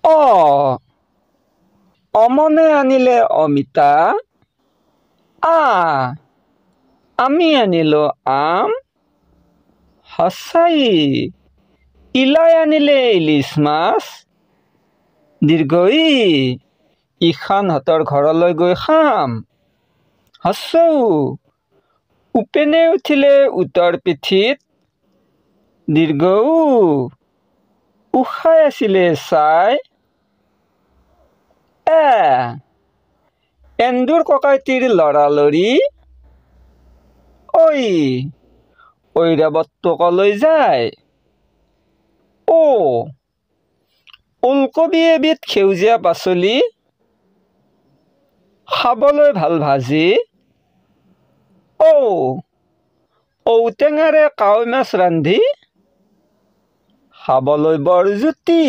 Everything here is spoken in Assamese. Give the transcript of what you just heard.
অ অমনে আনিলে অমিতা আমি আনিলো আম হসাই ইলাই আনিলে ইলিছ মাছ দীৰ্ঘই ইখানহঁতৰ ঘৰলৈ গৈ খাম হচৌ উপেনে উঠিলে উটৰ পিঠিত দীৰ্ঘৌ উখাই আছিলে চাই এন্দুৰ ককাইটিৰ লৰালৰি ঐৰাবতটো কলৈ যায় ওলকবি এবিধ সেউজীয়া পাচলি খাবলৈ ভাল ভাজি ঔটেঙাৰে কাৱৈ মাছ ৰান্ধি খাবলৈ বৰ জুতি